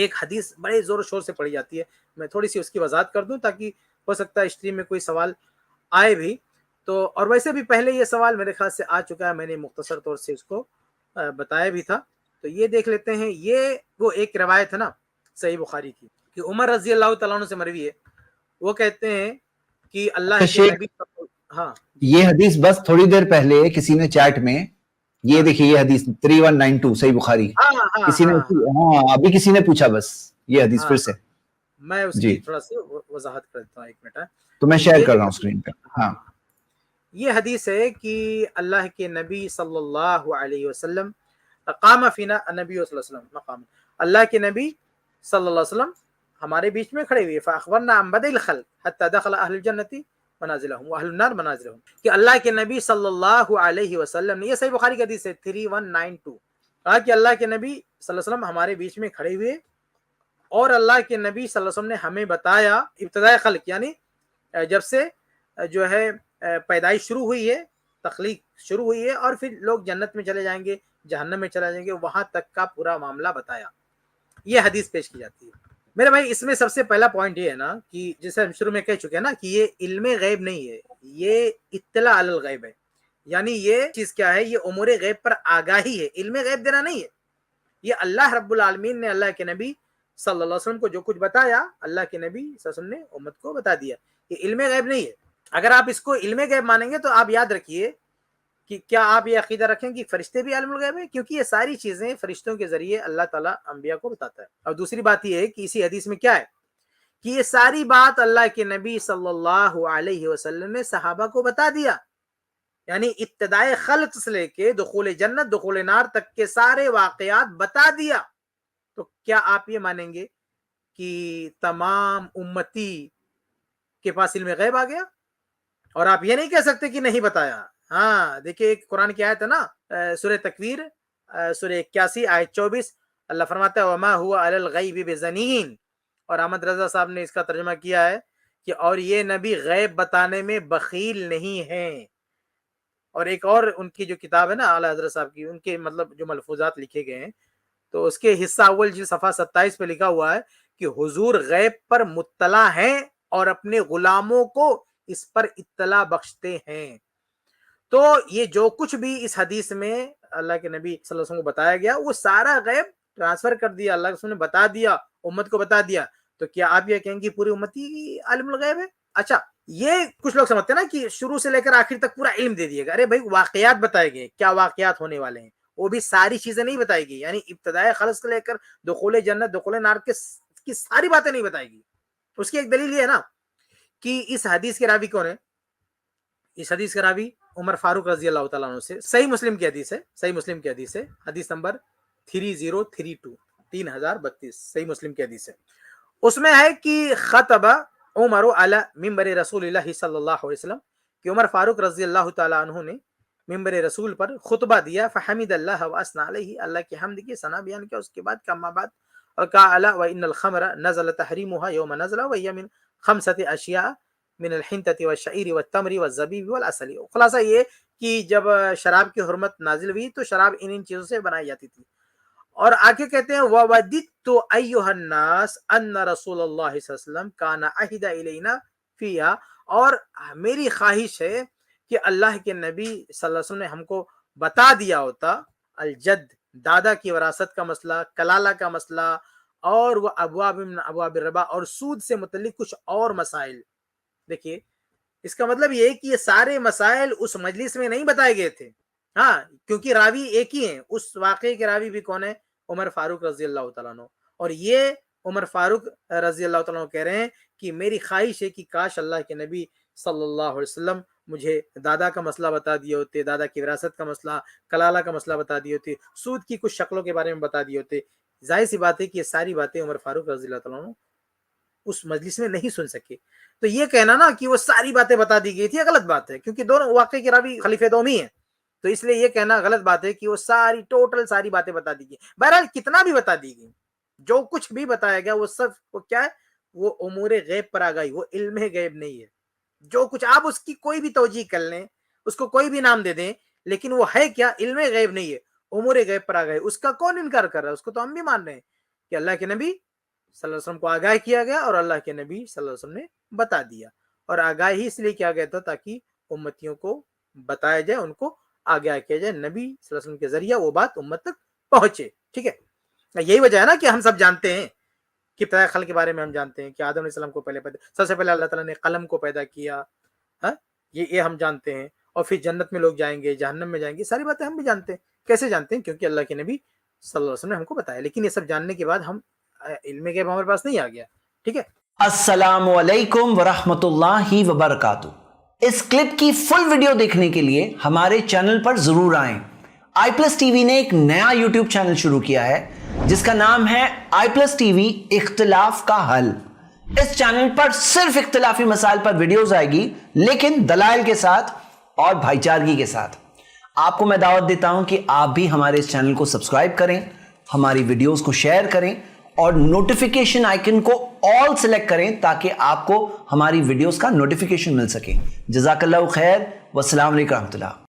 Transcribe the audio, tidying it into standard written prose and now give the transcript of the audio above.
ایک حدیث بڑے زور و شور سے پڑھی جاتی ہے، میں تھوڑی سی اس کی وضاحت کر دوں تاکہ ہو سکتا ہے اسٹریم میں کوئی سوال آئے بھی. تو اور ویسے بھی پہلے یہ سوال میرے خیال سے آ چکا ہے، میں نے مختصر طور سے اس کو بتایا بھی تھا. تو یہ دیکھ لیتے ہیں. یہ وہ ایک روایت ہے نا صحیح بخاری کی کہ عمر رضی اللہ تعالیٰ عنہ سے مروی ہے، وہ کہتے ہیں کہ اللہ کے نبی. ہاں یہ حدیث بس تھوڑی دیر پہلے کسی نے چیٹ میں یہ دیکھیے یہ حدیث 3192 صحیح بخاری کسی نے ابھی کسی نے پوچھا بس یہ حدیث پھر سے میں اس کی تھوڑا سی وضاحت کرتا ہوں. ایک منٹ تو میں شیئر کر رہا ہوں اسکرین پہ. ہاں یہ حدیث ہے کہ اللہ کے نبی صلی اللہ علیہ وسلم قام فینا نبی صلی اللہ علیہ وسلم مقام، اللہ کے نبی صلی اللہ علیہ وسلم ہمارے بیچ میں کھڑے ہوئے. فاخبرنا عن بدء الخلق حتى دخل اهل الجنة منازلهم واهل النار منازلهم، کہ اللہ کے نبی صلی اللہ علیہ وسلم نے، یہ صحیح بخاری کی حدیث ہے 3192، کہا کہ اللہ کے نبی صلی اللہ علیہ وسلم ہمارے بیچ میں کھڑے ہوئے اور اللہ کے نبی صلی اللہ علیہ وسلم نے ہمیں بتایا ابتداء خلق، یعنی جب سے جو ہے پیدائش شروع ہوئی ہے، تخلیق شروع ہوئی ہے، اور پھر لوگ جنت میں چلے جائیں گے، جہنم میں چلے جائیں گے، وہاں تک کا پورا معاملہ بتایا. یہ حدیث پیش کی جاتی ہے. میرے بھائی اس میں سب سے پہلا پوائنٹ یہ ہے نا کہ جیسے ہم شروع میں کہہ چکے ہیں نا کہ یہ علم غیب نہیں ہے، یہ اطلاع علی الغیب ہے. یعنی یہ چیز کیا ہے؟ یہ امور غیب پر آگاہی ہے، علم غیب دینا نہیں ہے. یہ اللہ رب العالمین نے اللہ کے نبی صلی اللہ علیہ وسلم کو جو کچھ بتایا، اللہ کے نبی صلی اللہ علیہ وسلم نے امت کو بتا دیا. یہ علم غیب نہیں ہے. اگر آپ اس کو علم غیب مانیں گے تو آپ یاد رکھیے کہ کیا آپ یہ عقیدہ رکھیں کہ فرشتے بھی عالم الغیب ہیں؟ کیونکہ یہ ساری چیزیں فرشتوں کے ذریعے اللہ تعالیٰ انبیاء کو بتاتا ہے. اور دوسری بات یہ ہے کہ اسی حدیث میں کیا ہے کہ یہ ساری بات اللہ کے نبی صلی اللہ علیہ وسلم نے صحابہ کو بتا دیا. یعنی ابتدائے خلق سے لے کے دخول جنت دخول نار تک کے سارے واقعات بتا دیا. تو کیا آپ یہ مانیں گے کہ تمام امتی کے پاس علم غیب آ گیا؟ اور آپ یہ نہیں کہہ سکتے کہ نہیں بتایا. ہاں دیکھیں ایک قرآن کی آیت ہے نا سورہ تکویر سورہ 81 آیت 24، اللہ فرماتا ہے وما ہوا علی الغیب بضنین، اور احمد رضا صاحب نے اس کا ترجمہ کیا ہے کہ اور یہ نبی غیب بتانے میں بخیل نہیں ہیں. اور ایک اور ان کی جو کتاب ہے نا اعلی حضرت صاحب کی، ان کے مطلب جو ملفوظات لکھے گئے ہیں تو اس کے حصہ اول جلد صفحہ 27 پہ لکھا ہوا ہے کہ حضور غیب پر مطلع ہیں اور اپنے غلاموں کو اس پر اطلاع بخشتے ہیں. تو یہ جو کچھ بھی اس حدیث میں اللہ کے نبی صلی اللہ علیہ وسلم کو بتایا گیا وہ سارا غیب ٹرانسفر کر دیا، اللہ کے رسول نے بتا دیا، امت کو بتا دیا. تو کیا آپ یہ کہیں گے پوری امتی عالم الغیب ہے؟ اچھا یہ کچھ لوگ سمجھتے ہیں نا کہ شروع سے لے کر آخر تک پورا علم دے دیے گا. ارے بھائی واقعات بتائے گئے، کیا واقعات ہونے والے ہیں، وہ بھی ساری چیزیں نہیں بتائے گی. یعنی ابتدائے خلق سے لے کر دخول جنت دخول نار کی ساری باتیں نہیں بتائے گی. اس کی ایک دلیل یہ ہے نا کہ اس حدیث کے راوی کون ہے؟ اس حدیث کے راوی عمر فاروق رضی اللہ تعالیٰ عنہ سے. صحیح مسلم کی حدیث ہے، صحیح مسلم کی حدیث ہے، حدیث نمبر 3032 3032 صحیح مسلم کی حدیث ہے. اس میں ہے کہ خطب عمر علی منبر رسول اللہ صلی اللہ علیہ وسلم، کہ عمر فاروق رضی اللہ تعالیٰ عنہ نے منبر رسول پر خطبہ دیا. فحمد اللہ واثنى علیہ، اللہ کی حمد کی ثنا بیان کیا. اس کے بعد کما بعد اور کہا الا وان الخمر نزل تحریمها یوم نزل وهي من 5 اشیاء من الحنطة والشعیر والتمر والزبیب والعسل. خلاصہ یہ کہ جب شراب کی حرمت نازل ہوئی تو شراب ان چیزوں سے بنائی جاتی تھی. اور آگے کہتے ہیں وَوَدِدْتُ أَيُّهَا النَّاسِ أَنَّ رَسُولَ اللَّهِ صلی اللہ علیہ وسلم كَانَ أَحِدَ إِلَيْنَا فِيهَا، اور میری خواہش ہے کہ اللہ کے نبی صلی اللہ علیہ وسلم نے ہم کو بتا دیا ہوتا الجد دادا کی وراثت کا مسئلہ، کلالہ کا مسئلہ، اور وہ ابواب من ابواب الربا اور سود سے متعلق کچھ اور مسائل. دیکھیے اس کا مطلب یہ ہے کہ یہ سارے مسائل اس مجلس میں نہیں بتائے گئے تھے. ہاں کیونکہ راوی ایک ہی ہیں، اس واقعے کے راوی بھی کون ہے؟ عمر فاروق رضی اللہ تعالیٰ عنہ. اور یہ عمر فاروق رضی اللہ تعالیٰ عنہ کہہ رہے ہیں کہ میری خواہش ہے کہ کاش اللہ کے نبی صلی اللہ علیہ وسلم مجھے دادا کا مسئلہ بتا دیے ہوتے، دادا کی وراثت کا مسئلہ، کلالہ کا مسئلہ بتا دیے ہوتے، سود کی کچھ شکلوں کے بارے میں بتا دیے ہوتے. ظاہر سی بات ہے کہ یہ ساری باتیں عمر فاروق رضی اللہ تعالیٰ عنہ اس مجلس میں نہیں سن سکے. تو یہ کہنا نا کہ وہ ساری باتیں بتا دی گئی تھی یہ غلط بات ہے، کیونکہ دونوں واقعے کے راوی خلیفہ دومی ہیں. تو اس لیے یہ کہنا غلط بات ہے کہ وہ ساری ٹوٹل ساری باتیں بتا دی گئی. بہرحال کتنا بھی بتا دی گئی، جو کچھ بھی بتایا گیا وہ سب وہ کیا ہے؟ وہ امور غیب پر آ گئی، وہ علم غیب نہیں ہے. جو کچھ آپ اس کی کوئی بھی توجیہ کر لیں، اس کو کوئی بھی نام دے دیں، لیکن وہ ہے کیا؟ علم غیب نہیں ہے، امور غیب پر آ گئے. اس کا کون انکار کر رہا ہے؟ اس کو تو ہم بھی مان رہے ہیں کہ اللہ کے نبی صلی اللہ علیہ وسلم کو آگاہ کیا گیا اور اللہ کے نبی صلی اللہ علیہ وسلم نے بتا دیا. اور آگاہی اس لیے کیا گیا تھا تاکہ امتیوں کو بتایا جائے, ان کو آگاہ کیا جائے, نبی صلی اللہ علیہ وسلم کے ذریعہ وہ بات امت تک پہنچے. ٹھیک ہے, یہی وجہ ہے نا کہ ہم سب جانتے ہیں کہ ابتداء خلق کے بارے میں ہم جانتے ہیں کہ آدم علیہ السلام کو سب سے پہلے اللہ تعالیٰ نے قلم کو پیدا کیا. یہ ہم جانتے ہیں. اور پھر جنت میں لوگ جائیں گے, جہنم میں جائیں گے, ساری باتیں ہم بھی جانتے ہیں. کیسے جانتے ہیں؟ کیونکہ اللہ کے نبی صلی اللہ علیہ وسلم نے ہم کو بتایا. لیکن یہ سب جاننے کے بعد ہم علم غیب ہمارے پاس نہیں آ گیا. ٹھیک ہے. السلام علیکم ورحمۃ اللہ وبرکاتہ. اس کلپ کی فل ویڈیو دیکھنے کے لیے ہمارے چینل پر ضرور آئیں. آئی پلس ٹی وی نے ایک نیا یوٹیوب چینل شروع کیا ہے جس کا نام ہے آئی پلس ٹی وی اختلاف کا حل. اس چینل پر صرف اختلافی مسائل پر ویڈیوز آئے گی, لیکن دلائل کے ساتھ اور بھائی چارگی کے ساتھ. آپ کو میں دعوت دیتا ہوں کہ آپ بھی ہمارے اس چینل کو سبسکرائب کریں, ہماری ویڈیوز کو شیئر کریں اور نوٹیفیکیشن آئیکن کو آل سلیکٹ کریں تاکہ آپ کو ہماری ویڈیوز کا نوٹیفیکیشن مل سکے. جزاک اللہ خیر. والسلام علیکم ورحمۃ اللہ.